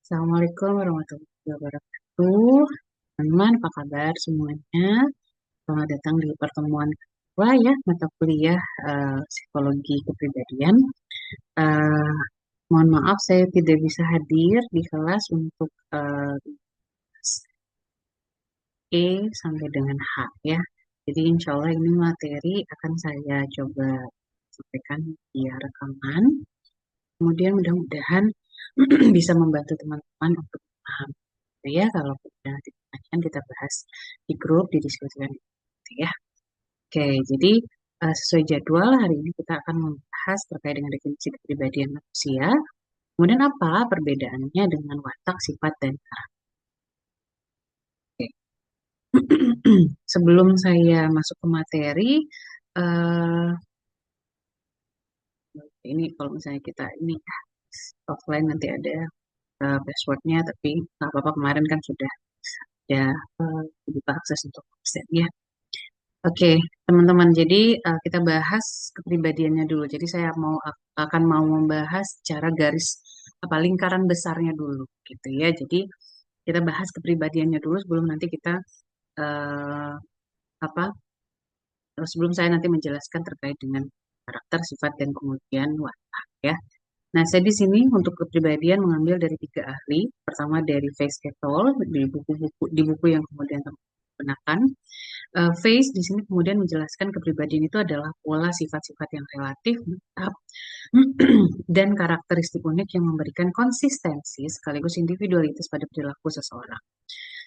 Assalamualaikum warahmatullahi wabarakatuh. Teman-teman, apa kabar semuanya? Selamat datang di pertemuan kedua ya, mata kuliah psikologi kepribadian. Eh, Mohon maaf saya tidak bisa hadir di kelas untuk E sampai dengan H ya. Jadi insya Allah ini materi akan saya coba sampaikan via rekaman. Kemudian mudah-mudahan bisa membantu teman-teman untuk paham gitu ya. Kalau ada pertanyaan kita bahas di grup, didiskusikan gitu ya. Oke, jadi sesuai jadwal hari ini kita akan membahas terkait dengan definisi kepribadian manusia. Kemudian apa perbedaannya dengan watak, sifat, dan karakter. Sebelum saya masuk ke materi, eh, ini kalau misalnya kita ini offline nanti ada passwordnya, tapi nggak apa-apa kemarin kan sudah ada dibuka akses untuk absennya. Oke, teman-teman. Jadi kita bahas kepribadiannya dulu. Jadi saya akan mau membahas cara garis apa lingkaran besarnya dulu, gitu ya. Jadi kita bahas kepribadiannya dulu sebelum nanti kita eh, apa sebelum saya nanti menjelaskan terkait dengan karakter, sifat, dan kemudian watak ya. Nah, saya di sini untuk kepribadian mengambil dari tiga ahli. Pertama dari Face et al. Di buku yang kemudian gunakan. Face di sini kemudian menjelaskan kepribadian itu adalah pola sifat-sifat yang relatif, tetap, dan karakteristik unik yang memberikan konsistensi sekaligus individualitas pada perilaku seseorang.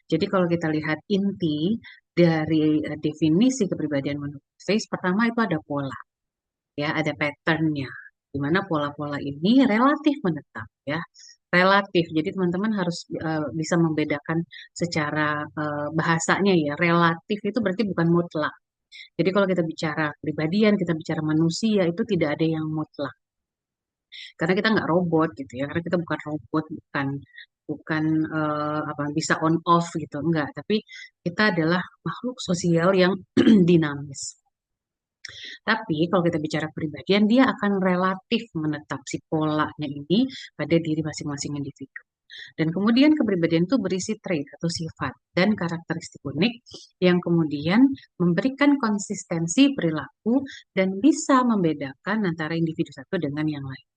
Jadi kalau kita lihat inti dari definisi kepribadian menurut Face, pertama itu ada pola, ya, ada patternnya, di mana pola-pola ini relatif menetap, ya, relatif. Jadi teman-teman harus bisa membedakan secara bahasanya ya. Relatif itu berarti bukan mutlak. Jadi kalau kita bicara kepribadian, kita bicara manusia itu tidak ada yang mutlak. Karena kita nggak robot gitu ya. Karena kita bukan robot, bukan bukan apa bisa on off gitu, enggak. Tapi kita adalah makhluk sosial yang dinamis. Tapi kalau kita bicara kepribadian, dia akan relatif menetap si polanya ini pada diri masing-masing individu. Dan kemudian kepribadian itu berisi trait atau sifat dan karakteristik unik yang kemudian memberikan konsistensi perilaku dan bisa membedakan antara individu satu dengan yang lain.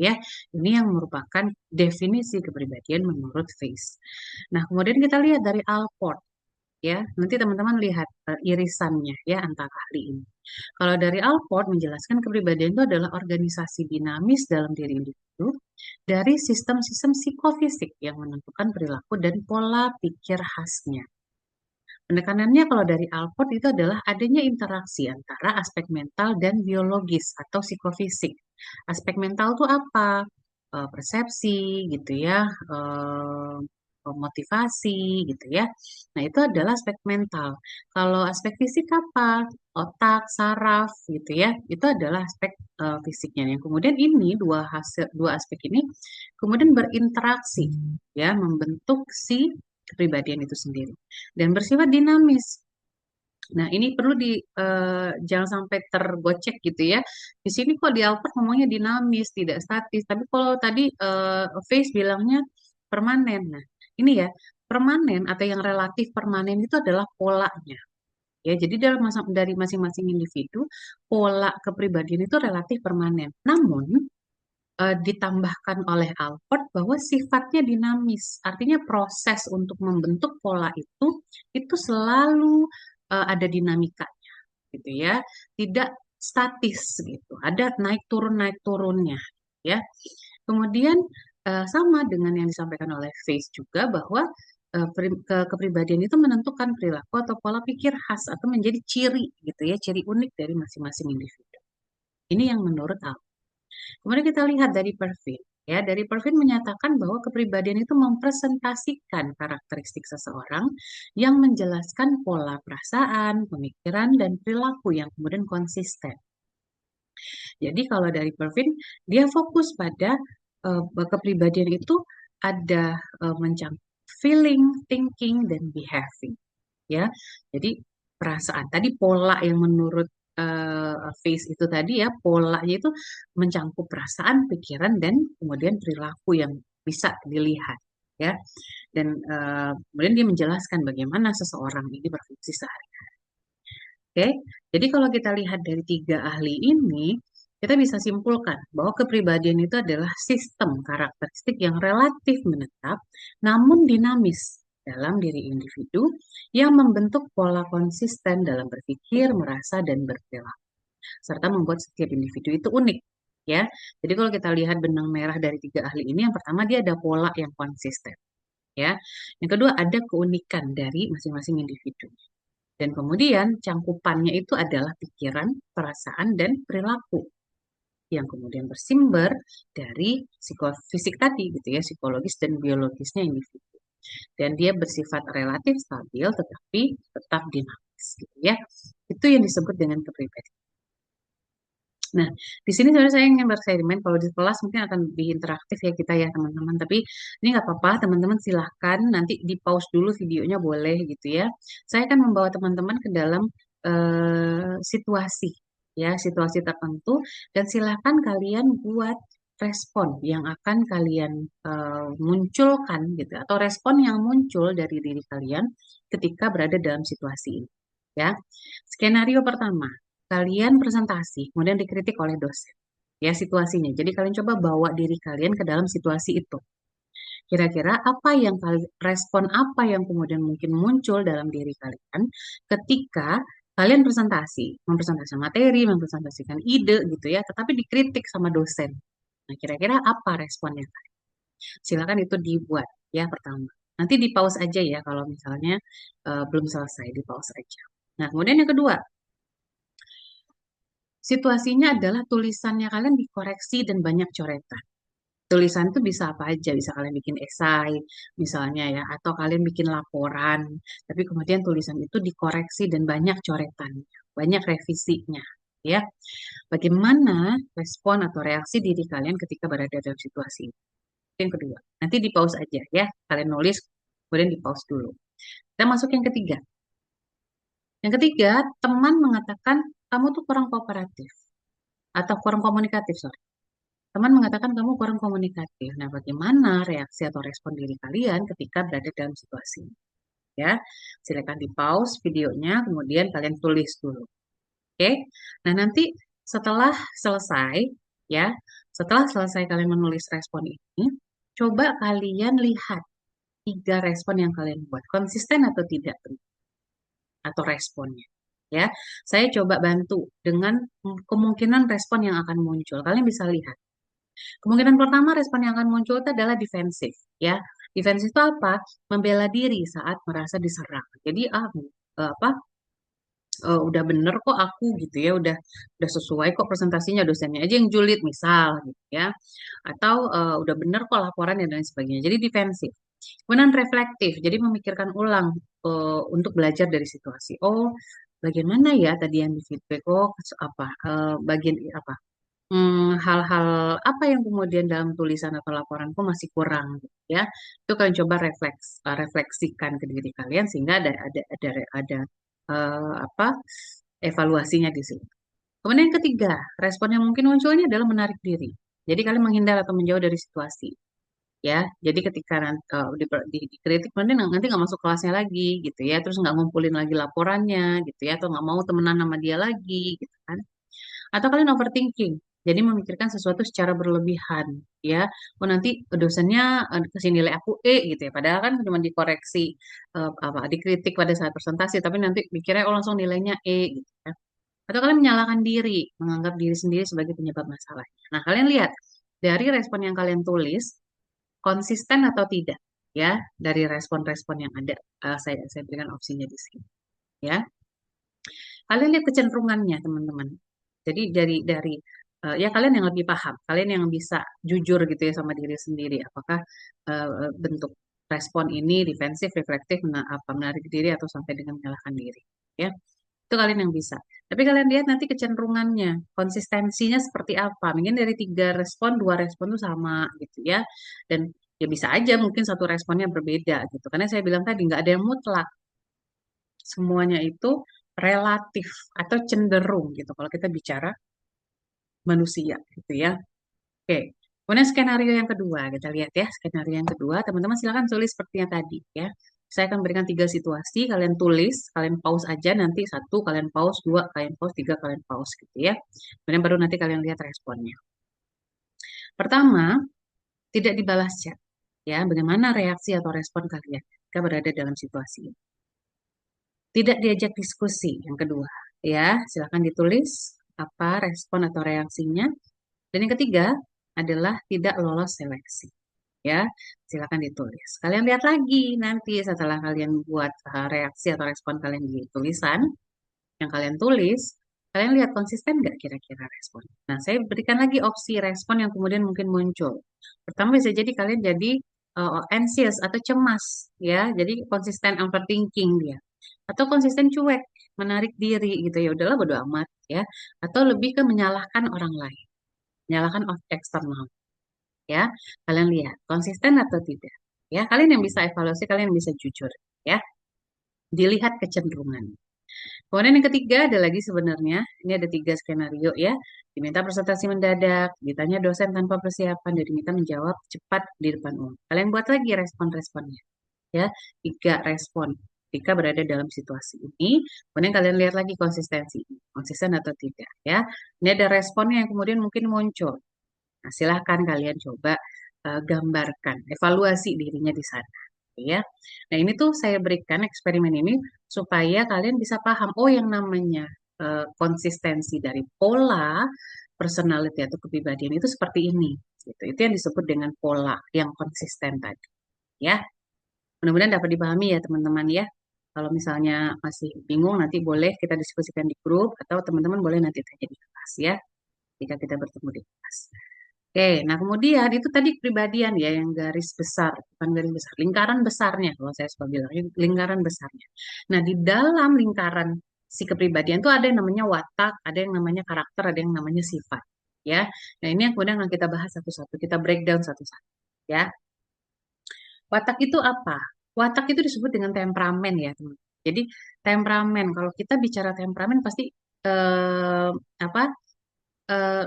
Ya, ini yang merupakan definisi kepribadian menurut Face. Nah, kemudian kita lihat dari Alport ya. Nanti teman-teman lihat irisannya ya antara ahli ini. Kalau dari Alport menjelaskan kepribadian itu adalah organisasi dinamis dalam diri individu dari sistem-sistem psikofisik yang menentukan perilaku dan pola pikir khasnya. Penekanannya kalau dari Alport itu adalah adanya interaksi antara aspek mental dan biologis atau psikofisik. Aspek mental itu apa? Persepsi gitu ya, motivasi gitu ya. Nah, itu adalah aspek mental. Kalau aspek fisik apa? Otak, saraf gitu ya. Itu adalah aspek fisiknya. Yang kemudian ini dua aspek ini kemudian berinteraksi ya, membentuk si kepribadian itu sendiri dan bersifat dinamis. Nah, ini perlu jangan sampai tergocek gitu ya. Di sini kok di Alphard ngomongnya dinamis, tidak statis. Tapi kalau tadi Face bilangnya permanen. Nah, ini ya, permanen atau yang relatif permanen itu adalah polanya. Ya, jadi dari masing-masing individu, pola kepribadian itu relatif permanen. Namun, ditambahkan oleh Alford bahwa sifatnya dinamis. Artinya proses untuk membentuk pola itu selalu ada dinamikanya, gitu ya. Tidak statis gitu. Ada naik turunnya, ya. Kemudian sama dengan yang disampaikan oleh Face juga bahwa kepribadian itu menentukan perilaku atau pola pikir khas atau menjadi ciri gitu ya, ciri unik dari masing-masing individu. Ini yang menurut Alford. Kemudian kita lihat dari Pervin. Ya, dari Pervin menyatakan bahwa kepribadian itu mempresentasikan karakteristik seseorang yang menjelaskan pola perasaan, pemikiran, dan perilaku yang kemudian konsisten. Jadi kalau dari Pervin, dia fokus pada kepribadian itu ada mencakup feeling, thinking, dan behaving. Ya, jadi perasaan tadi pola yang menurut face itu tadi ya polanya itu mencangkup perasaan, pikiran dan kemudian perilaku yang bisa dilihat ya. Dan kemudian dia menjelaskan bagaimana seseorang ini berfungsi sehari. Oke, jadi kalau kita lihat dari tiga ahli ini, kita bisa simpulkan bahwa kepribadian itu adalah sistem karakteristik yang relatif menetap, namun dinamis dalam diri individu yang membentuk pola konsisten dalam berpikir, merasa, dan berperilaku, serta membuat setiap individu itu unik. Ya, jadi kalau kita lihat benang merah dari tiga ahli ini, yang pertama dia ada pola yang konsisten. Ya, yang kedua ada keunikan dari masing-masing individu. Dan kemudian cangkupannya itu adalah pikiran, perasaan, dan perilaku yang kemudian bersumber dari psikofisik tadi gitu ya, psikologis dan biologisnya individu. Dan dia bersifat relatif stabil tetapi tetap dinamis gitu ya. Itu yang disebut dengan kepribadian. Nah, di sini sebenarnya saya ingin bereksperimen. Kalau di kelas mungkin akan lebih interaktif ya kita ya teman-teman. Tapi ini nggak apa-apa, teman-teman silahkan nanti di pause dulu videonya boleh gitu ya. Saya akan membawa teman-teman ke dalam situasi ya, situasi tertentu dan silahkan kalian buat respon yang akan kalian munculkan gitu atau respon yang muncul dari diri kalian ketika berada dalam situasi ini ya. Skenario pertama, kalian presentasi, kemudian dikritik oleh dosen. Ya, situasinya. Jadi kalian coba bawa diri kalian ke dalam situasi itu. Kira-kira apa yang respon apa yang kemudian mungkin muncul dalam diri kalian ketika kalian presentasi, mempresentasikan materi, mempresentasikan ide gitu ya, tetapi dikritik sama dosen. Nah, kira-kira apa responnya? Silakan itu dibuat ya pertama. Nanti di pause aja ya kalau misalnya belum selesai, di pause aja. Nah, kemudian yang kedua, situasinya adalah tulisannya kalian dikoreksi dan banyak coretan. Tulisan itu bisa apa aja, bisa kalian bikin esai misalnya ya, atau kalian bikin laporan, tapi kemudian tulisan itu dikoreksi dan banyak coretan, banyak revisinya, ya. Bagaimana respon atau reaksi diri kalian ketika berada dalam situasi ini? Yang kedua, nanti di pause aja ya, kalian nulis, kemudian di pause dulu. Kita masuk yang ketiga. Yang ketiga, teman mengatakan kamu tuh kurang kooperatif atau kurang komunikatif, sorry. Teman mengatakan kamu kurang komunikatif. Nah, bagaimana reaksi atau respon diri kalian ketika berada dalam situasi ini? Ya, silakan di pause videonya, kemudian kalian tulis dulu. Oke? Nah, nanti setelah selesai, ya, setelah selesai kalian menulis respon ini, coba kalian lihat tiga respon yang kalian buat konsisten atau tidak atau responnya. Ya, saya coba bantu dengan kemungkinan respon yang akan muncul. Kalian bisa lihat. Kemungkinan pertama respon yang akan muncul itu adalah defensif, ya. Defensif itu apa? Membela diri saat merasa diserang. Jadi apa? Udah bener kok aku gitu ya, udah sesuai kok presentasinya dosennya aja yang julid misal gitu ya. Atau udah bener kok laporan dan lain sebagainya. Jadi defensif. Kemudian reflektif, jadi memikirkan ulang untuk belajar dari situasi. Oh, bagaimana ya tadi yang di feedback? Oh, apa bagian apa? Hal-hal apa yang kemudian dalam tulisan atau laporanku masih kurang gitu ya. Itu kalian coba refleksikan ke diri kalian sehingga ada apa evaluasinya di sini. Kemudian yang ketiga, respon yang mungkin munculnya adalah menarik diri. Jadi kalian menghindar atau menjauh dari situasi ya. Jadi ketika nanti dikritik nanti nggak masuk kelasnya lagi gitu ya, terus nggak ngumpulin lagi laporannya gitu ya, atau nggak mau temenan sama dia lagi gitu kan. Atau kalian overthinking, jadi memikirkan sesuatu secara berlebihan, ya. Oh nanti dosennya kasih nilai aku E gitu ya, padahal kan cuma dikoreksi apa dikritik pada saat presentasi, tapi nanti mikirnya oh langsung nilainya E gitu ya. Atau kalian menyalahkan diri, menganggap diri sendiri sebagai penyebab masalah. Nah kalian lihat dari respon yang kalian tulis konsisten atau tidak, ya dari respon-respon yang ada. Saya berikan opsinya di sini, ya. Kalian lihat kecenderungannya, teman-teman. Jadi dari ya kalian yang lebih paham, kalian yang bisa jujur gitu ya sama diri sendiri. Apakah bentuk respon ini defensif, reflektif, apa menarik diri atau sampai dengan menyalahkan diri, ya. Itu kalian yang bisa. Tapi kalian lihat nanti kecenderungannya, konsistensinya seperti apa. Mungkin dari tiga respon, dua respon itu sama gitu ya. Dan ya bisa aja mungkin satu responnya berbeda gitu. Karena saya bilang tadi nggak ada yang mutlak. Semuanya itu relatif atau cenderung gitu kalau kita bicara manusia gitu ya. Oke. Kemudian skenario yang kedua, kita lihat ya, skenario yang kedua, teman-teman silakan tulis seperti yang tadi ya. Saya akan berikan 3 situasi, kalian tulis, kalian pause aja nanti satu, kalian pause, dua, kalian pause, tiga, kalian pause gitu ya. Kemudian baru nanti kalian lihat responnya. Pertama, tidak dibalas chat. Ya, bagaimana reaksi atau respon kalian ketika berada dalam situasi ini? Tidak diajak diskusi, yang kedua. Ya, silakan ditulis apa respon atau reaksinya. Dan yang ketiga adalah tidak lolos seleksi. Ya, silakan ditulis. Kalian lihat lagi nanti setelah kalian buat reaksi atau respon kalian di tulisan yang kalian tulis, kalian lihat konsisten nggak kira-kira respon. Nah, saya berikan lagi opsi respon yang kemudian mungkin muncul. Pertama bisa jadi kalian jadi anxious atau cemas, ya. Jadi konsisten overthinking dia. Atau konsisten cuek, menarik diri gitu ya. Udahlah bodo amat ya. Atau lebih ke menyalahkan orang lain, menyalahkan eksternal ya. Kalian lihat konsisten atau tidak. Ya, kalian yang bisa evaluasi, kalian yang bisa jujur ya. Dilihat kecenderungan. Kemudian yang ketiga ada lagi sebenarnya, ini ada 3 skenario ya. Diminta presentasi mendadak, ditanya dosen tanpa persiapan, dan diminta menjawab cepat di depan umum. Kalian buat lagi respon-responnya ya. 3 respon ketika berada dalam situasi ini. Kemudian kalian lihat lagi konsistensi, konsisten atau tidak ya. Ini ada responnya yang kemudian mungkin muncul. Nah, silahkan kalian coba gambarkan, evaluasi dirinya di sana. Ya, nah ini tuh saya berikan eksperimen ini supaya kalian bisa paham, oh yang namanya konsistensi dari pola personality atau kepribadian itu seperti ini. Gitu. Itu yang disebut dengan pola yang konsisten tadi. Ya, mudah-mudahan dapat dipahami ya teman-teman ya. Kalau misalnya masih bingung, nanti boleh kita diskusikan di grup atau teman-teman boleh nanti tanya di kelas ya, jika kita bertemu di kelas. Oke, nah kemudian itu tadi kepribadian ya yang garis besar, bukan garis besar, lingkaran besarnya kalau saya suka bilang, lingkaran besarnya. Nah, di dalam lingkaran si kepribadian itu ada yang namanya watak, ada yang namanya karakter, ada yang namanya sifat. Ya, nah ini yang kemudian akan kita bahas satu-satu, kita breakdown satu-satu. Ya, watak itu apa? Watak itu disebut dengan temperamen ya, teman. Jadi temperamen, kalau kita bicara temperamen pasti eh, apa?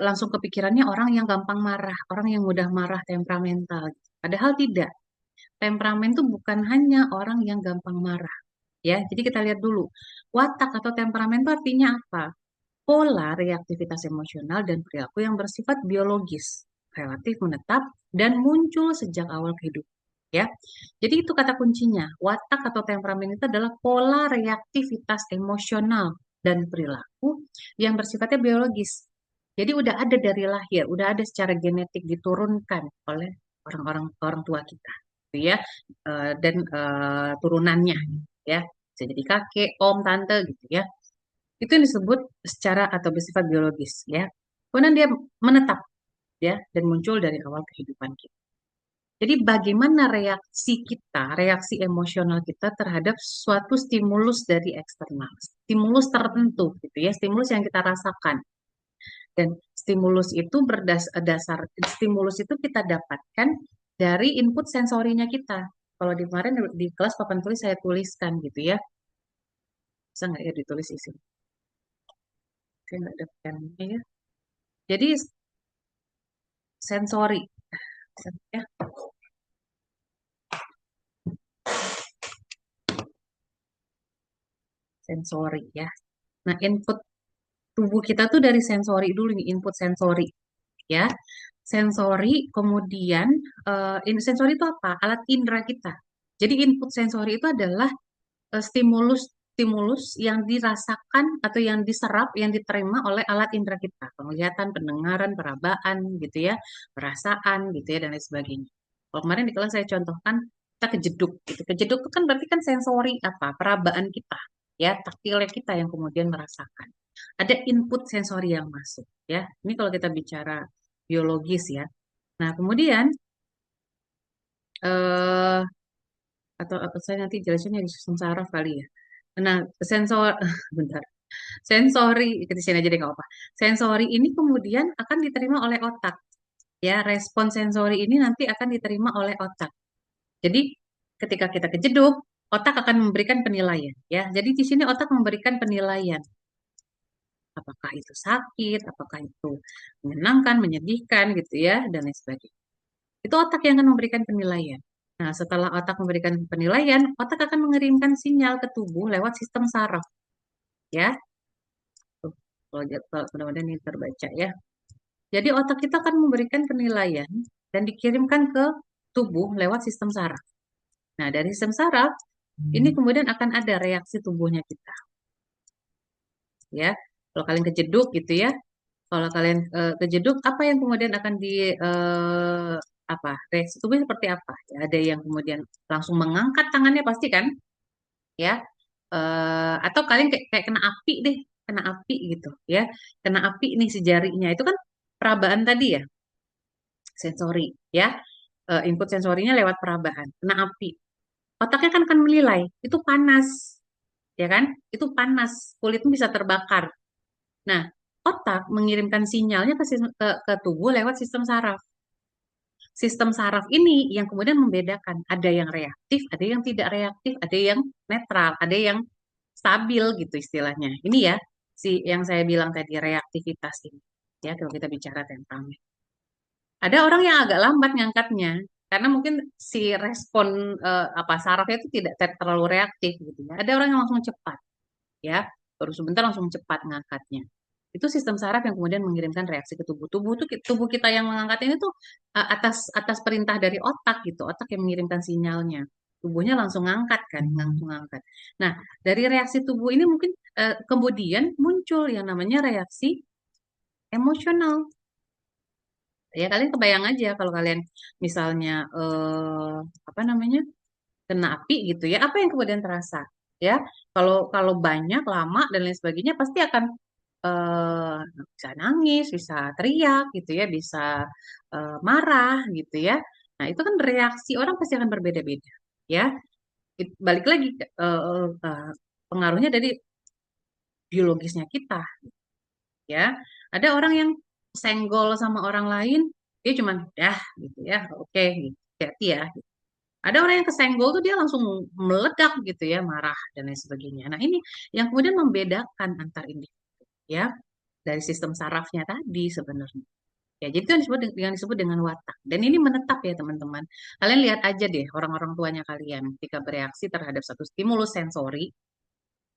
Langsung kepikirannya orang yang gampang marah, orang yang mudah marah, temperamental. Padahal tidak. Temperamen itu bukan hanya orang yang gampang marah. Ya, jadi kita lihat dulu. Watak atau temperamen itu artinya apa? Pola reaktivitas emosional dan perilaku yang bersifat biologis, relatif menetap, dan muncul sejak awal kehidupan. Ya, jadi itu kata kuncinya. Watak atau temperamen itu adalah pola reaktivitas emosional dan perilaku yang bersifatnya biologis. Jadi udah ada dari lahir, udah ada secara genetik diturunkan oleh orang-orang orang tua kita, gitu ya, dan turunannya, ya, bisa jadi kakek, om, tante, gitu ya. Itu yang disebut secara atau bersifat biologis, ya. Kemudian dia menetap, ya, dan muncul dari awal kehidupan kita. Jadi bagaimana reaksi kita, reaksi emosional kita terhadap suatu stimulus dari eksternal, stimulus tertentu, gitu ya, stimulus yang kita rasakan. Dan stimulus itu berdasar stimulus itu kita dapatkan dari input sensorinya kita. Kalau di kemarin di kelas papan tulis saya tuliskan gitu ya. Bisa nggak ya ditulis isi? Saya nggak ada pennya ya. Jadi sensori, ya, sensori ya. Nah, input tubuh kita tuh dari sensori dulu nih, input sensori ya. Sensori, kemudian sensori itu apa? Alat indera kita. Jadi input sensori itu adalah stimulus stimulus yang dirasakan atau yang diserap, yang diterima oleh alat indera kita, penglihatan, pendengaran, perabaan, gitu ya, perasaan, gitu ya, dan lain sebagainya. Kalau kemarin di kelas saya contohkan kita kejeduk, gitu. Kejeduk itu kan berarti kan sensori apa, perabaan kita, ya, taktilnya kita yang kemudian merasakan. Ada input sensori yang masuk, ya. Ini kalau kita bicara biologis ya. Nah, kemudian eh atau saya nanti jelasinnya di susun saraf kali ya. Nah, sensor, bentar. Sensori, di sini aja deh nggak apa. Sensori ini kemudian akan diterima oleh otak. Ya, respon sensori ini nanti akan diterima oleh otak. Jadi, ketika kita kejeduk, otak akan memberikan penilaian. Ya, jadi di sini otak memberikan penilaian. Apakah itu sakit, apakah itu menyenangkan, menyedihkan gitu ya, dan lain sebagainya. Itu otak yang akan memberikan penilaian. Nah, setelah otak memberikan penilaian, otak akan mengirimkan sinyal ke tubuh lewat sistem saraf, ya. Tuh, kalau mudah-mudahan ini terbaca ya. Jadi otak kita akan memberikan penilaian dan dikirimkan ke tubuh lewat sistem saraf. Nah, dari sistem saraf, ini kemudian akan ada reaksi tubuhnya kita, ya. Kalau kalian kejeduk gitu ya, kalau kalian kejeduk, apa yang kemudian akan di apa reaksi tubuh seperti apa? Ya, ada yang kemudian langsung mengangkat tangannya pasti kan, ya. Atau kalian kayak kena api deh, kena api gitu, ya. Kena api nih si jarinya, itu kan perabaan tadi ya, sensori, ya. Input sensorinya lewat perabaan, kena api. Otaknya kan akan menilai, itu panas, ya kan? Itu panas, kulitmu bisa terbakar. Nah, otak mengirimkan sinyalnya ke tubuh lewat sistem saraf. Sistem saraf ini yang kemudian membedakan, ada yang reaktif, ada yang tidak reaktif, ada yang netral, ada yang stabil gitu istilahnya. Ini ya, si yang saya bilang tadi reaktivitas ini. Ya, kalau kita bicara temperamen. Ada orang yang agak lambat ngangkatnya karena mungkin si respon apa sarafnya itu tidak terlalu reaktif gitu ya. Ada orang yang langsung cepat ya, baru sebentar langsung cepat ngangkatnya. Itu sistem saraf yang kemudian mengirimkan reaksi ke tubuh. Tubuh kita yang mengangkat ini tuh atas atas perintah dari otak gitu. Otak yang mengirimkan sinyalnya. Tubuhnya langsung ngangkat kan, langsung ngangkat. Nah, dari reaksi tubuh ini mungkin kemudian muncul yang namanya reaksi emosional. Ya, kalian kebayang aja kalau kalian misalnya apa namanya? Kena api gitu ya, apa yang kemudian terasa? Ya, kalau kalau banyak lama dan lain sebagainya pasti akan eh, bisa nangis, bisa teriak gitu ya, bisa marah gitu ya. Nah, itu kan reaksi orang pasti akan berbeda-beda ya. Balik lagi pengaruhnya dari biologisnya kita ya. Ada orang yang senggol sama orang lain, dia cuman dah gitu ya, oke gitu, hati ya. Ada orang yang kesenggol tuh dia langsung meledak gitu ya, marah dan lain sebagainya. Nah, ini yang kemudian membedakan antar individu ya dari sistem sarafnya tadi sebenarnya. Ya, jadi itu yang disebut dengan watak. Dan ini menetap ya teman-teman. Kalian lihat aja deh orang-orang tuanya kalian ketika bereaksi terhadap satu stimulus sensori,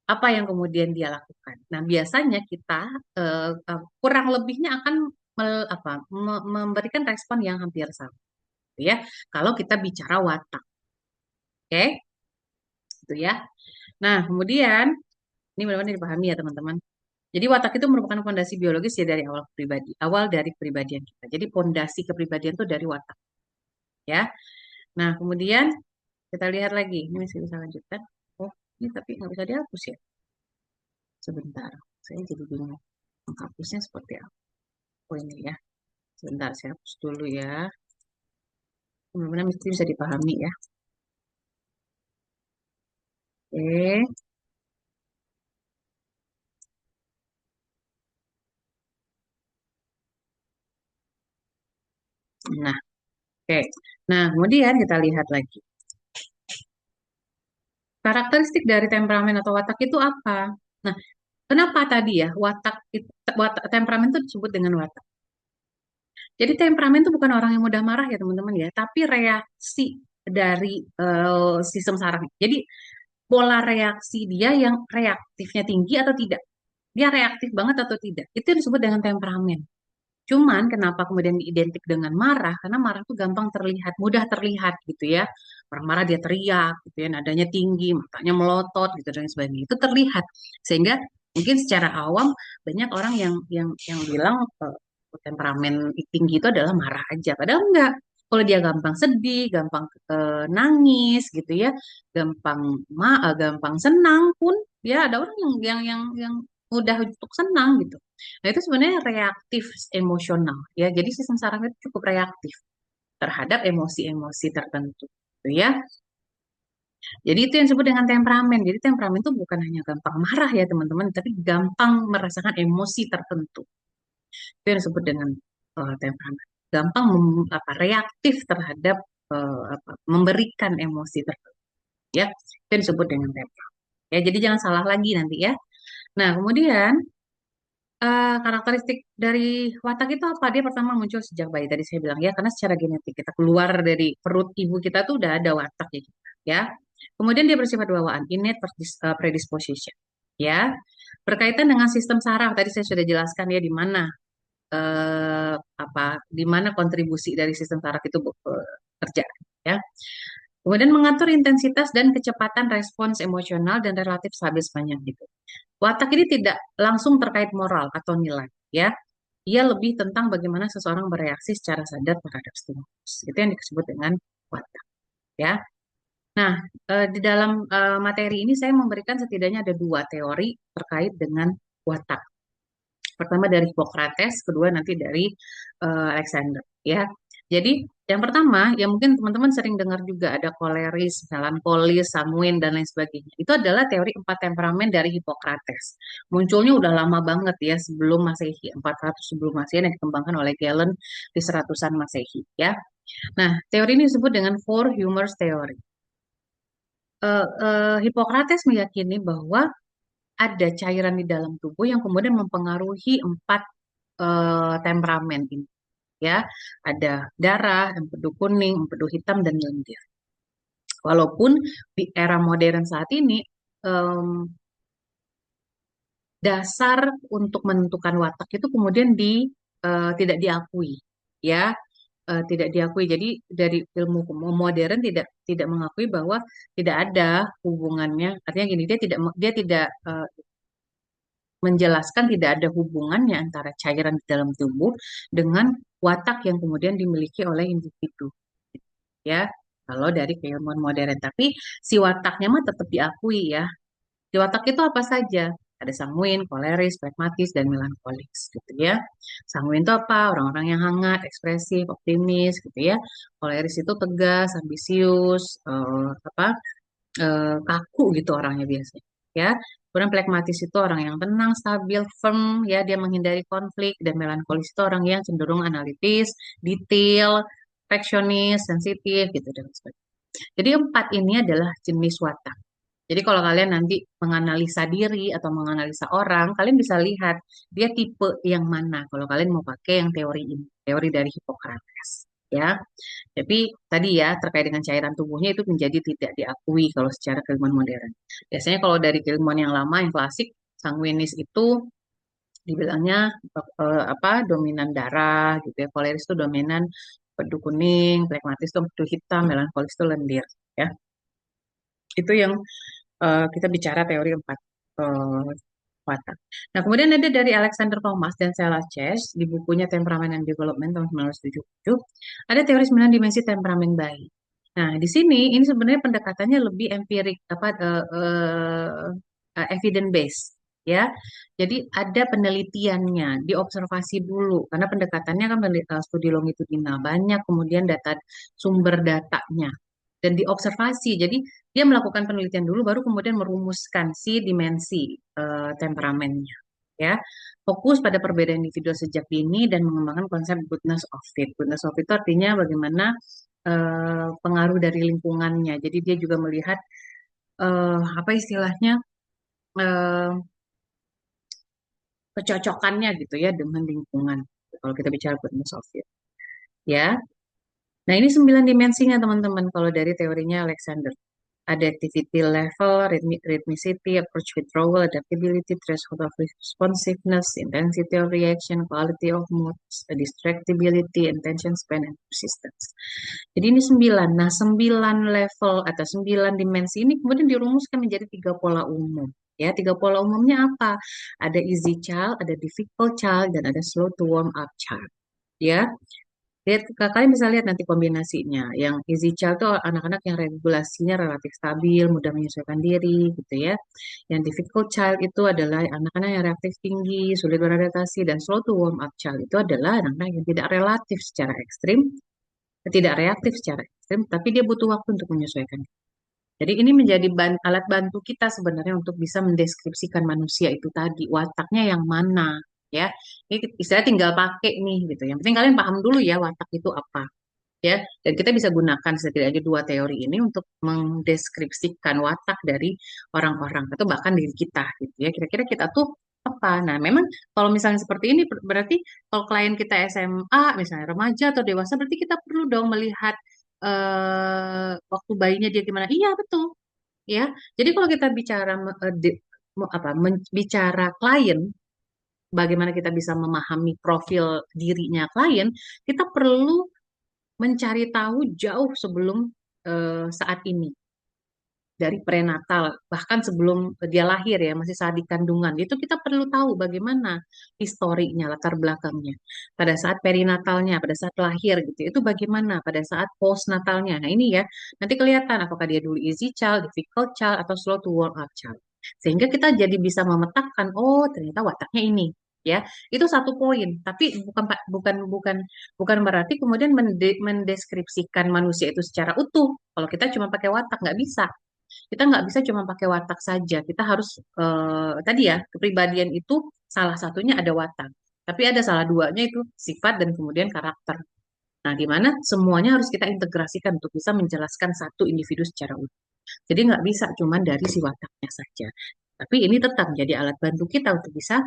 apa yang kemudian dia lakukan. Nah, biasanya kita kurang lebihnya akan memberikan respon yang hampir sama, ya. Kalau kita bicara watak, oke, gitu ya. Nah, kemudian ini benar-benar dipahami ya teman-teman. Jadi watak itu merupakan fondasi biologis ya dari awal pribadi, awal dari kepribadian kita. Jadi fondasi kepribadian itu dari watak, ya. Nah, kemudian kita lihat lagi. Ini masih bisa lanjutkan. Oh, ini tapi nggak bisa dihapus ya. Sebentar, saya jadi bingung. Menghapusnya seperti apa? Oh ini ya. Sebentar, saya hapus dulu ya. Benar-benar mesti bisa dipahami ya. Oke. Nah, oke. Nah, kemudian kita lihat lagi. Karakteristik dari temperamen atau watak itu apa? Nah, kenapa tadi ya temperamen itu disebut dengan watak? Jadi temperamen itu bukan orang yang mudah marah ya teman-teman ya, tapi reaksi dari sistem saraf. Jadi pola reaksi dia yang reaktifnya tinggi atau tidak. Dia reaktif banget atau tidak. Itu yang disebut dengan temperamen. Cuman kenapa kemudian diidentik dengan marah? Karena marah tuh gampang terlihat, mudah terlihat gitu ya. Orang marah dia teriak gitu ya, nadanya tinggi, matanya melotot gitu dan sebagainya. Itu terlihat. Sehingga mungkin secara awam banyak orang yang bilang temperamen tinggi itu adalah marah aja. Padahal enggak. Kalau dia gampang sedih, gampang nangis gitu ya, gampang senang pun ya ada orang yang mudah untuk senang gitu. Nah, itu sebenarnya reaktif emosional ya. Jadi sistem saraf itu cukup reaktif terhadap emosi-emosi tertentu. Gitu ya. Jadi itu yang disebut dengan temperamen. Jadi temperamen itu bukan hanya gampang marah ya teman-teman, tapi gampang merasakan emosi tertentu. Itu yang disebut dengan temperamen. Gampang reaktif terhadap memberikan emosi tertentu. Ya, itu yang disebut dengan temperamen. Ya, jadi jangan salah lagi nanti ya. Nah, kemudian Karakteristik dari watak itu apa? Dia pertama muncul sejak bayi. Tadi saya bilang ya, karena secara genetik kita keluar dari perut ibu kita tuh udah ada watak ya, ya. Kemudian dia bersifat bawaan, innate predisposition, ya. Berkaitan dengan sistem saraf, tadi saya sudah jelaskan ya di mana di mana kontribusi dari sistem saraf itu kerja, ya. Kemudian mengatur intensitas dan kecepatan respons emosional dan relatif stabil sepanjang hidup. Watak ini tidak langsung terkait moral atau nilai, ya. Ia lebih tentang bagaimana seseorang bereaksi secara sadar terhadap stimulus. Itu yang disebut dengan watak, ya. Nah, di dalam materi ini saya memberikan setidaknya ada dua teori terkait dengan watak. Pertama dari Hippocrates, kedua nanti dari Alexander, ya. Jadi yang pertama, yang mungkin teman-teman sering dengar juga ada koleris, melankolis, sanguin dan lain sebagainya. Itu adalah teori empat temperamen dari Hippocrates. Munculnya udah lama banget ya sebelum Masehi, 400 sebelum Masehi yang dikembangkan oleh Galen di seratusan Masehi, ya. Nah, teori ini disebut dengan Four Humors Theory. Hippocrates meyakini bahwa ada cairan di dalam tubuh yang kemudian mempengaruhi empat temperamen ini, ya. Ada darah, empedu kuning, empedu hitam, dan lendir. Walaupun di era modern saat ini em, dasar untuk menentukan watak itu kemudian tidak diakui, ya. Tidak diakui. Jadi dari ilmu modern tidak mengakui bahwa tidak ada hubungannya. Artinya gini, dia tidak menjelaskan tidak ada hubungannya antara cairan di dalam tubuh dengan watak yang kemudian dimiliki oleh individu, ya. Kalau dari keilmuan modern, tapi si wataknya mah tetap diakui, ya. Di watak itu apa saja? Ada sanguin, koleris, pragmatis, dan melankolis, gitu ya. Sanguin itu apa? Orang-orang yang hangat, ekspresif, optimis, gitu ya. Koleris itu tegas, ambisius, kaku gitu orangnya biasanya, ya. Kemudian plekmatis itu orang yang tenang, stabil, firm, ya, dia menghindari konflik. Dan melankolis itu orang yang cenderung analitis, detail, perfeksionis, sensitif, gitu dan sebagainya. Jadi empat ini adalah jenis watak. Jadi kalau kalian nanti menganalisa diri atau menganalisa orang, kalian bisa lihat dia tipe yang mana. Kalau kalian mau pakai yang teori ini, teori dari Hippocrates, ya. Tapi tadi ya terkait dengan cairan tubuhnya itu menjadi tidak diakui kalau secara keilmuan modern. Biasanya kalau dari keilmuan yang lama, yang klasik, sanguinis itu dibilangnya dominan darah gitu ya. Koleris itu dominan empedu kuning, plekmatis itu empedu hitam, melankolis itu lendir, ya. Itu yang kita bicara teori empat eh, watak. Nah, kemudian ada dari Alexander Thomas dan Sheila Chase di bukunya Temperament and Development tahun 1977, ada teori 9 dimensi temperamen bayi. Nah, di sini ini sebenarnya pendekatannya lebih empirik, evidence based, ya. Jadi ada penelitiannya, diobservasi dulu karena pendekatannya kan studi longitudinal, banyak kemudian data sumber datanya dan diobservasi. Jadi dia melakukan penelitian dulu baru kemudian merumuskan si dimensi temperamennya, ya. Fokus pada perbedaan individu sejak dini dan mengembangkan konsep goodness of it. Goodness of it itu artinya bagaimana pengaruh dari lingkungannya. Jadi dia juga melihat apa istilahnya eh, kecocokannya gitu ya dengan lingkungan. Kalau kita bicara goodness of it, ya. Nah, ini 9 dimensinya teman-teman kalau dari teorinya Alexander. Ada activity level, rhythmicity, approach withdrawal, adaptability, threshold of responsiveness, intensity of reaction, quality of mood, distractibility, attention span, and persistence. Jadi ini 9. Nah, 9 level atau 9 dimensi ini kemudian dirumuskan menjadi 3 pola umum. Ya, 3 pola umumnya apa? Ada easy child, ada difficult child, dan ada slow to warm up child. Ya, lihat, kalian bisa lihat nanti kombinasinya. Yang easy child tuh anak-anak yang regulasinya relatif stabil, mudah menyesuaikan diri, gitu ya. Yang difficult child itu adalah anak-anak yang reaktif tinggi, sulit beradaptasi, dan slow to warm up child itu adalah anak-anak yang tidak relatif secara ekstrim, tidak reaktif secara ekstrim, tapi dia butuh waktu untuk menyesuaikan. Jadi ini menjadi alat bantu kita sebenarnya untuk bisa mendeskripsikan manusia itu tadi, wataknya yang mana, ya. Ini istilah tinggal pakai nih gitu. Yang penting kalian paham dulu ya watak itu apa, ya. Dan kita bisa gunakan setidaknya dua teori ini untuk mendeskripsikan watak dari orang-orang atau bahkan diri kita gitu ya. Kira-kira kita tuh apa. Nah, memang kalau misalnya seperti ini berarti kalau klien kita SMA, misalnya remaja atau dewasa, berarti kita perlu dong melihat waktu bayinya dia gimana. Iya, betul. Ya, jadi kalau kita bicara bicara klien, bagaimana kita bisa memahami profil dirinya klien, kita perlu mencari tahu jauh sebelum saat ini, dari prenatal, bahkan sebelum dia lahir ya, masih saat di kandungan, itu kita perlu tahu bagaimana historinya, latar belakangnya. Pada saat perinatalnya, pada saat lahir gitu, itu bagaimana pada saat postnatalnya. Nah ini ya, nanti kelihatan apakah dia dulu easy child, difficult child, atau slow to warm up child. Sehingga kita jadi bisa memetakan, oh ternyata wataknya ini. Ya, itu satu poin. Tapi bukan berarti kemudian mendeskripsikan manusia itu secara utuh. Kalau kita cuma pakai watak nggak bisa. Kita nggak bisa cuma pakai watak saja. Kita harus tadi ya, kepribadian itu salah satunya ada watak. Tapi ada salah duanya itu sifat dan kemudian karakter. Nah, di mana semuanya harus kita integrasikan untuk bisa menjelaskan satu individu secara utuh. Jadi nggak bisa cuma dari si wataknya saja. Tapi ini tetap menjadi alat bantu kita untuk bisa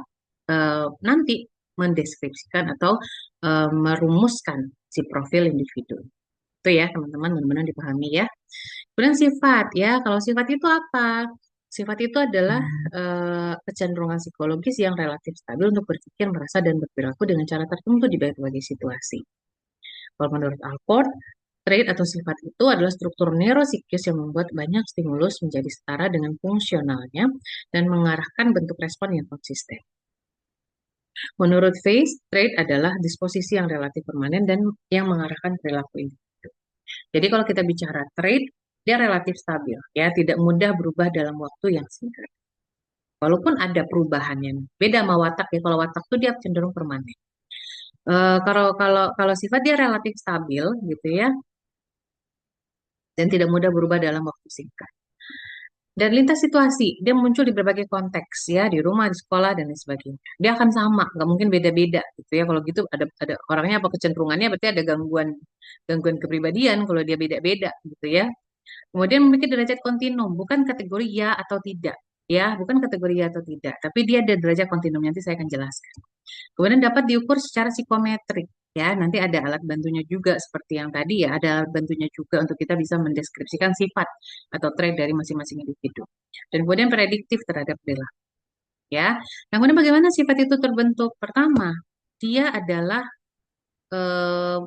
nanti mendeskripsikan atau merumuskan si profil individu. Itu ya, teman-teman, benar-benar dipahami ya. Kemudian sifat ya, kalau sifat itu apa? Sifat itu adalah kecenderungan psikologis yang relatif stabil untuk berpikir, merasa, dan berperilaku dengan cara tertentu di berbagai situasi. Kalau menurut Alport, trait atau sifat itu adalah struktur neuropsikis yang membuat banyak stimulus menjadi setara dengan fungsionalnya dan mengarahkan bentuk respon yang konsisten. Menurut Face, trait adalah disposisi yang relatif permanen dan yang mengarahkan perilaku individu. Jadi kalau kita bicara trait, dia relatif stabil, ya, tidak mudah berubah dalam waktu yang singkat. Walaupun ada perubahannya, beda sama watak ya. Kalau watak tuh dia cenderung permanen. Kalau sifat dia relatif stabil gitu ya, dan tidak mudah berubah dalam waktu singkat. Dan lintas situasi, dia muncul di berbagai konteks ya, di rumah, di sekolah, dan lain sebagainya. Dia akan sama, nggak mungkin beda-beda gitu ya. Kalau gitu ada orangnya apa kecenderungannya, berarti ada gangguan gangguan kepribadian kalau dia beda-beda gitu ya. Kemudian memiliki derajat kontinum, bukan kategori ya atau tidak. Ya, bukan kategori ya atau tidak, tapi dia ada derajat kontinum, nanti saya akan jelaskan. Kemudian dapat diukur secara psikometrik. Ya, nanti ada alat bantunya juga seperti yang tadi ya, ada alat bantunya juga untuk kita bisa mendeskripsikan sifat atau trait dari masing-masing individu. Dan kemudian prediktif terhadap perilaku. Ya, nah kemudian bagaimana sifat itu terbentuk? Pertama, dia adalah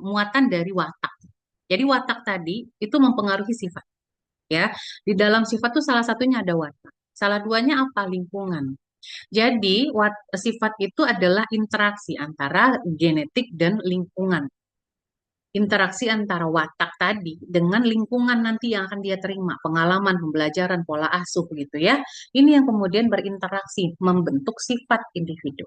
muatan dari watak. Jadi watak tadi itu mempengaruhi sifat. Ya, di dalam sifat itu salah satunya ada watak. Salah duanya apa? Lingkungan. Jadi, sifat itu adalah interaksi antara genetik dan lingkungan. Interaksi antara watak tadi dengan lingkungan nanti yang akan dia terima, pengalaman, pembelajaran, pola asuh gitu ya. Ini yang kemudian berinteraksi, membentuk sifat individu.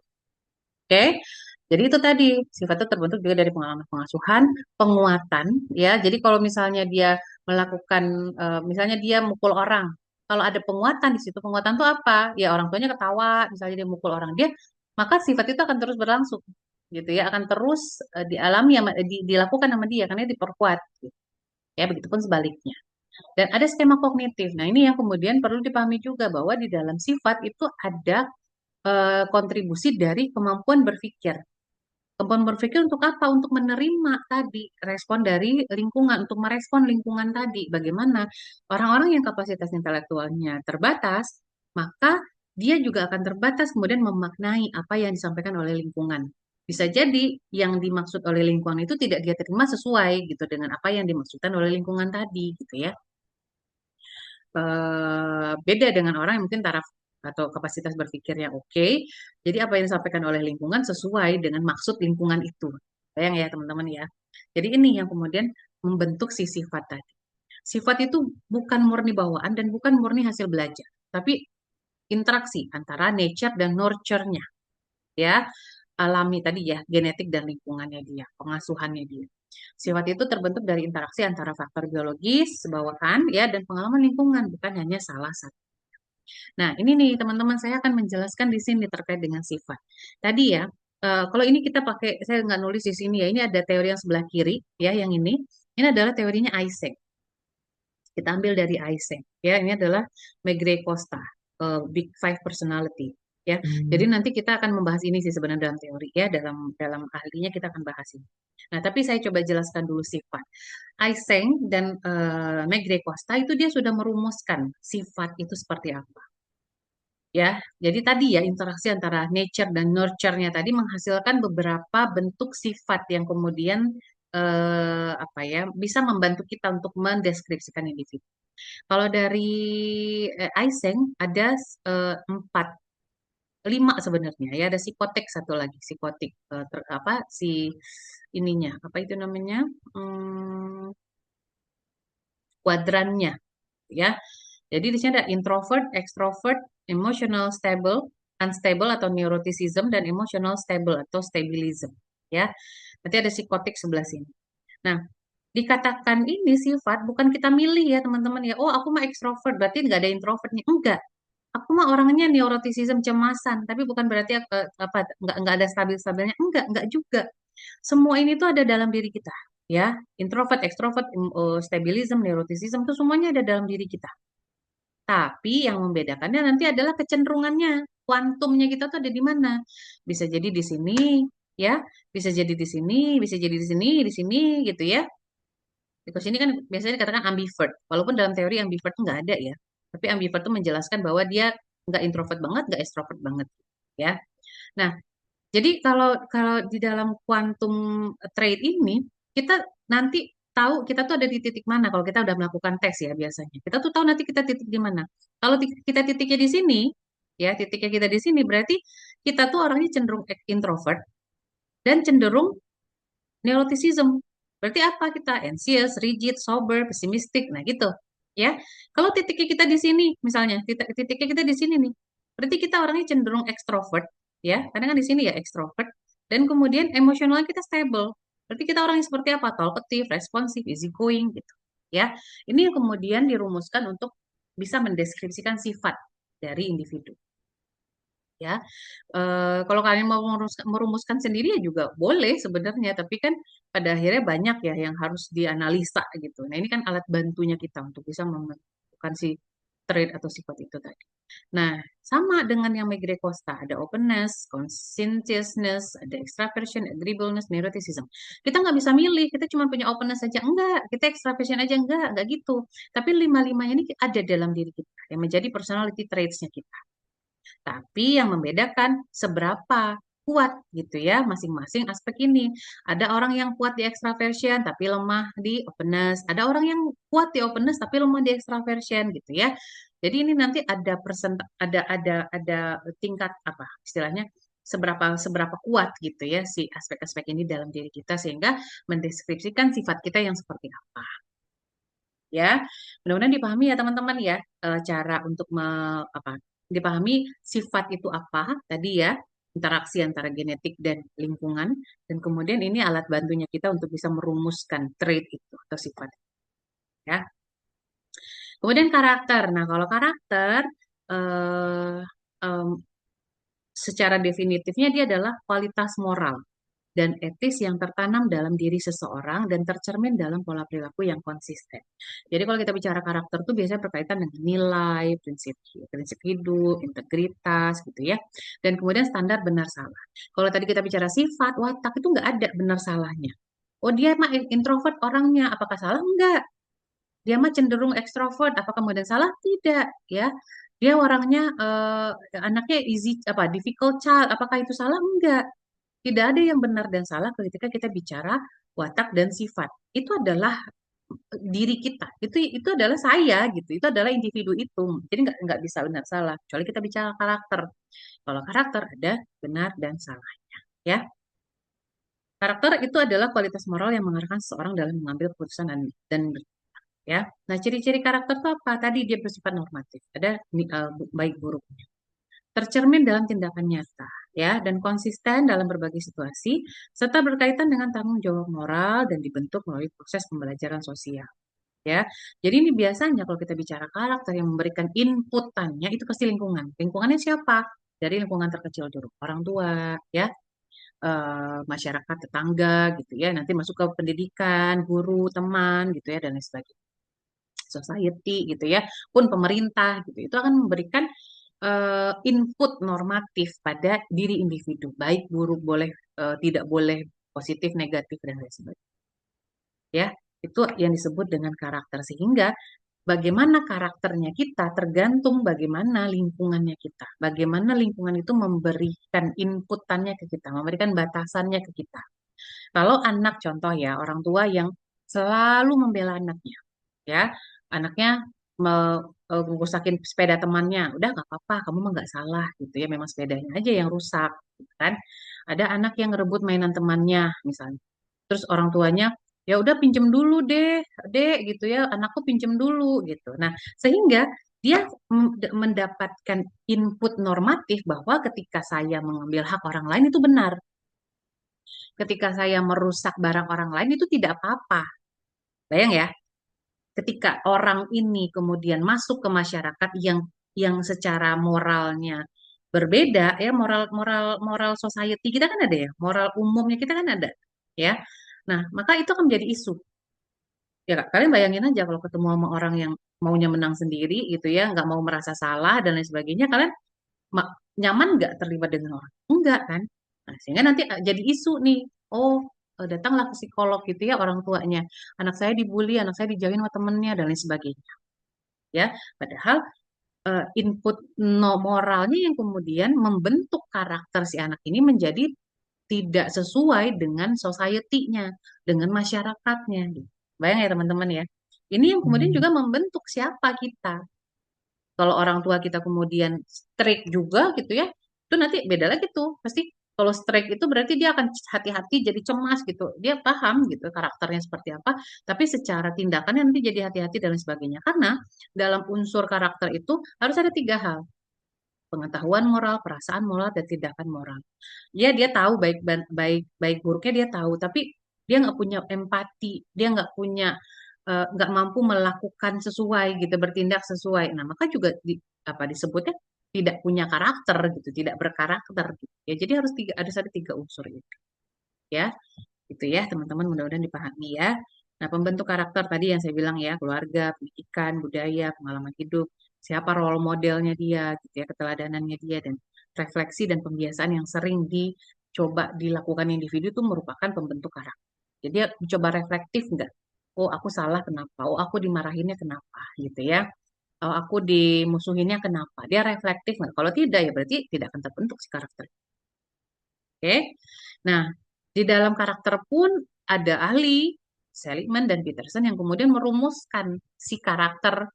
Oke, jadi itu tadi sifat itu terbentuk juga dari pengalaman pengasuhan, penguatan, ya. Jadi kalau misalnya dia melakukan, misalnya dia mukul orang, kalau ada penguatan di situ, penguatan itu apa? Ya orang tuanya ketawa, misalnya dia mukul orang dia, maka sifat itu akan terus berlangsung, gitu ya, akan terus dialami, dilakukan sama dia karena diperkuat, gitu. Ya begitupun sebaliknya. Dan ada skema kognitif. Nah ini yang kemudian perlu dipahami juga bahwa di dalam sifat itu ada kontribusi dari kemampuan berpikir. Kemampuan berpikir untuk apa? Untuk menerima tadi respon dari lingkungan, untuk merespon lingkungan tadi. Bagaimana orang-orang yang kapasitas intelektualnya terbatas, maka dia juga akan terbatas kemudian memaknai apa yang disampaikan oleh lingkungan. Bisa jadi yang dimaksud oleh lingkungan itu tidak dia terima sesuai gitu dengan apa yang dimaksudkan oleh lingkungan tadi gitu ya. Beda dengan orang yang mungkin taraf atau kapasitas berpikirnya oke. Jadi apa yang disampaikan oleh lingkungan sesuai dengan maksud lingkungan itu. Bayang ya teman-teman ya. Jadi ini yang kemudian membentuk si sifat tadi. Sifat itu bukan murni bawaan dan bukan murni hasil belajar, tapi interaksi antara nature dan nurture-nya, ya, alami tadi ya, genetik dan lingkungannya dia, pengasuhannya dia. Sifat itu terbentuk dari interaksi antara faktor biologis, bawaan, ya, dan pengalaman lingkungan, bukan hanya salah satu. Nah, ini nih teman-teman, saya akan menjelaskan di sini terkait dengan sifat. Tadi ya, kalau ini kita pakai, saya nggak nulis di sini ya, ini ada teori yang sebelah kiri, ya, yang ini adalah teorinya Eysenck. Kita ambil dari Eysenck, ya, ini adalah Megre Costa, Big Five Personality. ya. Jadi Hmm. nanti kita akan membahas ini sih sebenarnya dalam teori ya, dalam dalam ahlinya kita akan bahas ini. Nah, tapi saya coba jelaskan dulu sifat. Eysenck dan Megre Costa itu dia sudah merumuskan sifat itu seperti apa. Ya, jadi tadi ya interaksi antara nature dan nurture-nya tadi menghasilkan beberapa bentuk sifat yang kemudian apa ya bisa membantu kita untuk mendeskripsikan individu. Kalau dari Eysenck ada empat, lima sebenarnya ya, ada psikotik satu lagi psikotik apa si ininya apa itu namanya kuadrannya ya. Jadi di sini ada introvert, extrovert, emotional stable, unstable atau neuroticism dan emotional stable atau stabilism ya. Nanti ada psikotik sebelah sini. Nah, dikatakan ini sifat bukan kita milih ya teman-teman ya. Oh, aku mah extrovert berarti nggak ada introvertnya. Enggak. Aku mah orangnya neuroticism cemasan, tapi bukan berarti apa nggak ada stabil-stabilnya. Enggak juga. Semua ini tuh ada dalam diri kita, ya. Introvert, extrovert, stabilism, neuroticism itu semuanya ada dalam diri kita. Tapi yang membedakannya nanti adalah kecenderungannya. Kuantumnya kita tuh ada di mana? Bisa jadi di sini, ya. Bisa jadi di sini, bisa jadi di sini gitu ya. Di sini kan biasanya dikatakan ambivert. Walaupun dalam teori ambivert tuh nggak ada ya. Tapi ambivert tuh menjelaskan bahwa dia nggak introvert banget, nggak extrovert banget, ya. Nah, jadi kalau kalau di dalam quantum trade ini kita nanti tahu kita tuh ada di titik mana kalau kita udah melakukan tes ya biasanya. Kita tuh tahu nanti kita titik di mana. Kalau kita titiknya di sini, ya titiknya kita di sini berarti kita tuh orangnya cenderung introvert dan cenderung neuroticism. Berarti apa kita? Anxious, rigid, sober, pesimistik. Nah, gitu. Ya. Kalau titiknya kita di sini, misalnya titiknya kita di sini nih. Berarti kita orangnya cenderung extrovert, ya. Karena kan di sini ya extrovert dan kemudian emosionalnya kita stable. Berarti kita orang yang seperti apa? Talkative, responsif, easygoing gitu. Ya. Ini yang kemudian dirumuskan untuk bisa mendeskripsikan sifat dari individu. Ya, kalau kalian mau merumuskan sendiri ya juga boleh sebenarnya, tapi kan pada akhirnya banyak ya yang harus dianalisa gitu. Nah, ini kan alat bantunya kita untuk bisa menentukan si trait atau sifat itu tadi. Nah, sama dengan yang Megre Costa, ada openness, conscientiousness, ada extraversion, agreeableness, neuroticism. Kita nggak bisa milih, kita cuma punya openness saja, enggak, kita extraversion aja, enggak gitu. Tapi lima-limanya ini ada dalam diri kita, yang menjadi personality traits-nya kita. Tapi yang membedakan seberapa kuat gitu ya masing-masing aspek ini. Ada orang yang kuat di extraversion tapi lemah di openness. Ada orang yang kuat di openness tapi lemah di extraversion gitu ya. Jadi ini nanti ada ada tingkat apa istilahnya seberapa seberapa kuat gitu ya si aspek-aspek ini dalam diri kita sehingga mendeskripsikan sifat kita yang seperti apa ya. Mudah-mudahan dipahami ya teman-teman ya cara untuk apa dipahami sifat itu apa tadi ya, interaksi antara genetik dan lingkungan dan kemudian ini alat bantunya kita untuk bisa merumuskan trait itu atau sifat ya. Kemudian karakter. Nah, kalau karakter eh, em, secara definitifnya dia adalah kualitas moral dan etis yang tertanam dalam diri seseorang dan tercermin dalam pola perilaku yang konsisten. Jadi kalau kita bicara karakter itu biasanya berkaitan dengan nilai, prinsip prinsip hidup, integritas gitu ya. Dan kemudian standar benar salah. Kalau tadi kita bicara sifat, watak itu nggak ada benar salahnya. Oh dia mah introvert orangnya, apakah salah? Enggak. Dia mah cenderung ekstrovert, apakah kemudian salah? Tidak, ya. Dia orangnya anaknya easy apa difficult child, apakah itu salah? Enggak. Tidak ada yang benar dan salah ketika kita bicara watak dan sifat. Itu adalah diri kita. Itu adalah saya gitu. Itu adalah individu itu. Jadi nggak bisa benar salah. Kecuali kita bicara karakter. Kalau karakter ada benar dan salah. Ya, karakter itu adalah kualitas moral yang mengarahkan seseorang dalam mengambil keputusan dan ya. Nah, ciri-ciri karakter itu apa? Tadi dia bersifat normatif. Ada baik buruk tercermin dalam tindakan nyata, ya, dan konsisten dalam berbagai situasi, serta berkaitan dengan tanggung jawab moral dan dibentuk melalui proses pembelajaran sosial. Ya, jadi ini biasanya kalau kita bicara karakter yang memberikan inputannya itu pasti lingkungan. Lingkungannya siapa? Dari lingkungan terkecil dulu, orang tua, ya, masyarakat tetangga, gitu ya. Nanti masuk ke pendidikan, guru, teman, gitu ya, dan lain sebagainya. Society, gitu ya, pun pemerintah, gitu. Itu akan memberikan input normatif pada diri individu, baik buruk boleh, tidak boleh, positif, negatif dan lain sebagainya. Ya, itu yang disebut dengan karakter. Sehingga bagaimana karakternya kita tergantung bagaimana lingkungannya kita. Bagaimana lingkungan itu memberikan inputannya ke kita, memberikan batasannya ke kita. Kalau anak contoh ya, orang tua yang selalu membela anaknya, ya, anaknya ngerusakin sepeda temannya, udah nggak apa-apa, kamu mah nggak salah gitu ya, memang sepedanya aja yang rusak, gitu kan. Ada anak yang ngerebut mainan temannya, misalnya. Terus orang tuanya, ya udah pinjem dulu deh, dek gitu ya, anakku pinjem dulu gitu. Nah, sehingga dia mendapatkan input normatif bahwa ketika saya mengambil hak orang lain itu benar. Ketika saya merusak barang orang lain itu tidak apa-apa. Bayang ya, ketika orang ini kemudian masuk ke masyarakat yang secara moralnya berbeda ya, moral moral moral society kita kan ada ya, moral umumnya kita kan ada ya. Nah, maka itu akan menjadi isu. Ya, Kak, kalian bayangin aja kalau ketemu sama orang yang maunya menang sendiri gitu ya, nggak mau merasa salah dan lain sebagainya, kalian nyaman nggak terlibat dengan orang? Enggak kan? Nah, sehingga nanti jadi isu nih. Oh, datanglah ke psikolog gitu ya orang tuanya. Anak saya dibully, anak saya dijauhin sama temennya dan lain sebagainya. Ya, padahal input no moralnya yang kemudian membentuk karakter si anak ini menjadi tidak sesuai dengan society-nya, dengan masyarakatnya. Bayang ya teman-teman ya. Ini yang kemudian juga membentuk siapa kita. Kalau orang tua kita kemudian strict juga gitu ya, itu nanti beda lagi tuh. Pasti kalau strict itu berarti dia akan hati-hati jadi cemas gitu. Dia paham gitu karakternya seperti apa, tapi secara tindakannya nanti jadi hati-hati dan lain sebagainya. Karena dalam unsur karakter itu harus ada tiga hal. Pengetahuan moral, perasaan moral, dan tindakan moral. Dia tahu baik baik baik buruknya dia tahu, tapi dia nggak punya empati, dia nggak mampu melakukan sesuai gitu, bertindak sesuai. Nah, maka juga apa disebutnya tidak punya karakter gitu, tidak berkarakter gitu. Ya, jadi ada tiga unsur itu. Ya, gitu ya teman-teman, mudah-mudahan dipahami ya. Nah, pembentuk karakter tadi yang saya bilang ya, keluarga, pendidikan, budaya, pengalaman hidup, siapa role modelnya dia, gitu ya, keteladanannya dia, dan refleksi dan pembiasaan yang sering dicoba dilakukan individu itu merupakan pembentuk karakter. Jadi dia coba reflektif enggak? Oh, aku salah kenapa? Oh, aku dimarahinnya kenapa? Gitu ya. Oh, aku dimusuhinnya kenapa? Dia reflektif nggak? Kalau tidak, ya berarti tidak akan terbentuk si karakter. Oke. Nah, di dalam karakter pun ada ahli, Seligman dan Peterson yang kemudian merumuskan si karakter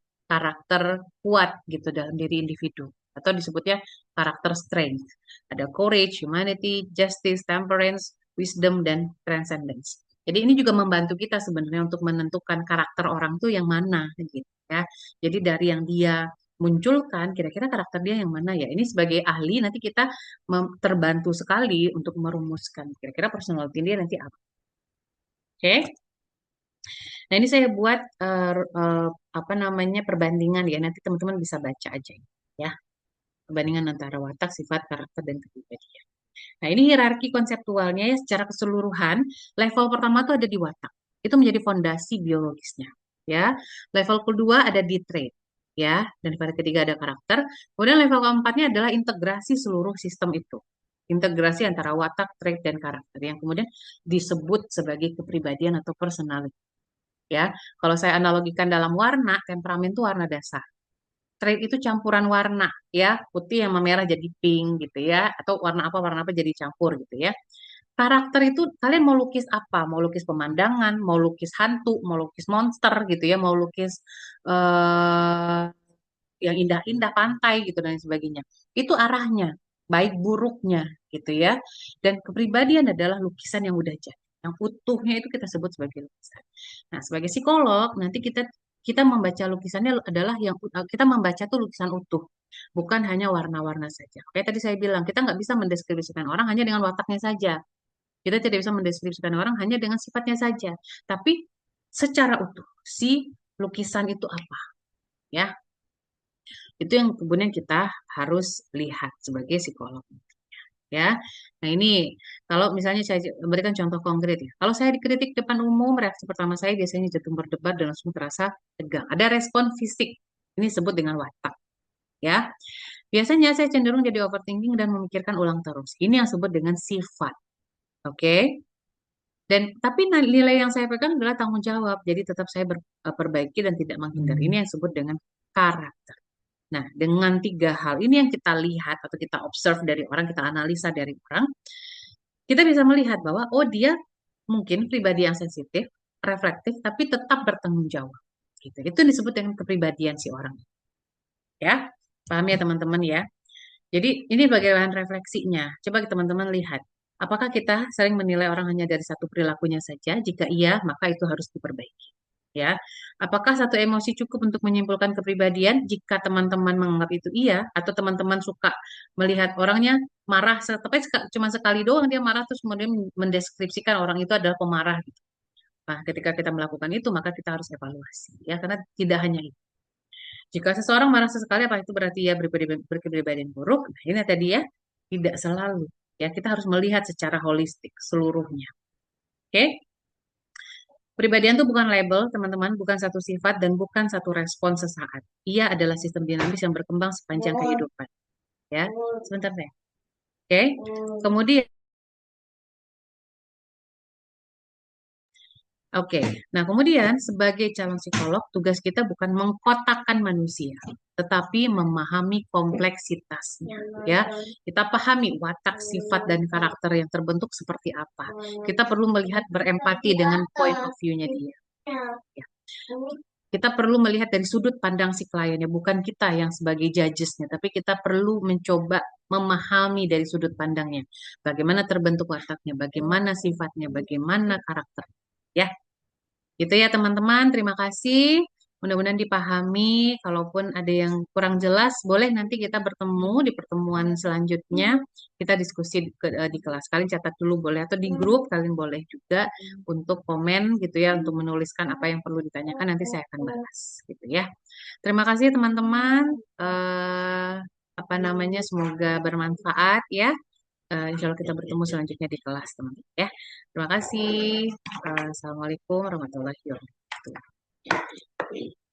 kuat gitu dalam diri individu atau disebutnya karakter strength. Ada courage, humanity, justice, temperance, wisdom dan transcendence. Jadi ini juga membantu kita sebenarnya untuk menentukan karakter orang tuh yang mana gitu ya. Jadi dari yang dia munculkan kira-kira karakter dia yang mana ya. Ini sebagai ahli nanti kita terbantu sekali untuk merumuskan kira-kira personality dia nanti apa. Oke. Nah, ini saya buat apa namanya perbandingan ya. Nanti teman-teman bisa baca aja ya. Perbandingan antara watak, sifat, karakter dan kepribadian. Nah, ini hierarki konseptualnya ya secara keseluruhan. Level pertama tuh ada di watak. Itu menjadi fondasi biologisnya. Ya. Level kedua ada di trait. Ya, dan pada ketiga ada karakter. Kemudian level keempatnya adalah integrasi seluruh sistem itu. Integrasi antara watak, trait, dan karakter yang kemudian disebut sebagai kepribadian atau personality. Ya, kalau saya analogikan dalam warna, temperamen itu warna dasar. Trait itu campuran warna, ya, putih yang merah jadi pink gitu ya, atau warna apa jadi campur gitu ya. Karakter itu kalian mau lukis apa? Mau lukis pemandangan, mau lukis hantu, mau lukis monster gitu ya, mau lukis eh, yang indah-indah pantai gitu dan sebagainya. Itu arahnya, baik buruknya gitu ya. Dan kepribadian adalah lukisan yang udah jadi. Yang utuhnya itu kita sebut sebagai lukisan. Nah, sebagai psikolog nanti kita kita membaca lukisannya adalah yang kita membaca tuh lukisan utuh, bukan hanya warna-warna saja. Oke, tadi saya bilang kita nggak bisa mendeskripsikan orang hanya dengan wataknya saja. Kita tidak bisa mendeskripsikan orang hanya dengan sifatnya saja. Tapi secara utuh si lukisan itu apa, ya? Itu yang kemudian kita harus lihat sebagai psikolog. Ya, nah ini kalau misalnya saya memberikan contoh konkret ya. Kalau saya dikritik depan umum, reaksi pertama saya biasanya jatuh berdebat dan langsung terasa tegang. Ada respon fisik, ini disebut dengan watak. Ya, Biasanya saya cenderung jadi overthinking dan memikirkan ulang terus. Ini yang disebut dengan sifat. Oke? Dan tapi nilai yang saya pegang adalah tanggung jawab. Jadi tetap saya perbaiki dan tidak menghindar. Ini yang disebut dengan karakter. Nah, dengan tiga hal ini yang kita lihat atau kita observe dari orang, kita analisa dari orang, kita bisa melihat bahwa oh dia mungkin pribadi yang sensitif, reflektif, tapi tetap bertanggung jawab. Gitu. Itu disebut dengan kepribadian si orang. Ya, paham ya teman-teman ya? Jadi ini bagaimana refleksinya. Coba teman-teman lihat. Apakah kita sering menilai orang hanya dari satu perilakunya saja? Jika iya, maka itu harus diperbaiki. Ya, apakah satu emosi cukup untuk menyimpulkan kepribadian? Jika teman-teman menganggap itu iya, atau teman-teman suka melihat orangnya marah, tapi cuma sekali doang dia marah, terus kemudian mendeskripsikan orang itu adalah pemarah gitu. Nah, ketika kita melakukan itu, maka kita harus evaluasi, ya, karena tidak hanya itu. Jika seseorang marah sesekali, apa itu berarti ya berkepribadian buruk? Nah, ini tadi ya, tidak selalu. Ya, kita harus melihat secara holistik seluruhnya. Oke? Kepribadian itu bukan label, teman-teman, bukan satu sifat dan bukan satu respon sesaat. Ia adalah sistem dinamis yang berkembang sepanjang kehidupan. Ya, sebentar deh. Oke? Kemudian Oke, nah kemudian sebagai calon psikolog, tugas kita bukan mengkotakkan manusia, tetapi memahami kompleksitasnya. Ya, kita pahami watak, sifat, dan karakter yang terbentuk seperti apa. Kita perlu melihat berempati dengan point of view-nya dia. Ya. Kita perlu melihat dari sudut pandang si kliennya, bukan kita yang sebagai judges-nya, tapi kita perlu mencoba memahami dari sudut pandangnya. Bagaimana terbentuk wataknya, bagaimana sifatnya, bagaimana karakter. Ya, gitu ya teman-teman, terima kasih. Mudah-mudahan dipahami. Kalaupun ada yang kurang jelas, boleh nanti kita bertemu di pertemuan selanjutnya. Kita diskusi di kelas. Kalian catat dulu boleh atau di grup kalian boleh juga untuk komen gitu ya, untuk menuliskan apa yang perlu ditanyakan. Nanti saya akan balas gitu ya. Terima kasih teman-teman. Apa namanya? Semoga bermanfaat ya. Insya Allah kita bertemu selanjutnya di kelas teman-teman ya. Terima kasih. Assalamualaikum warahmatullahi wabarakatuh.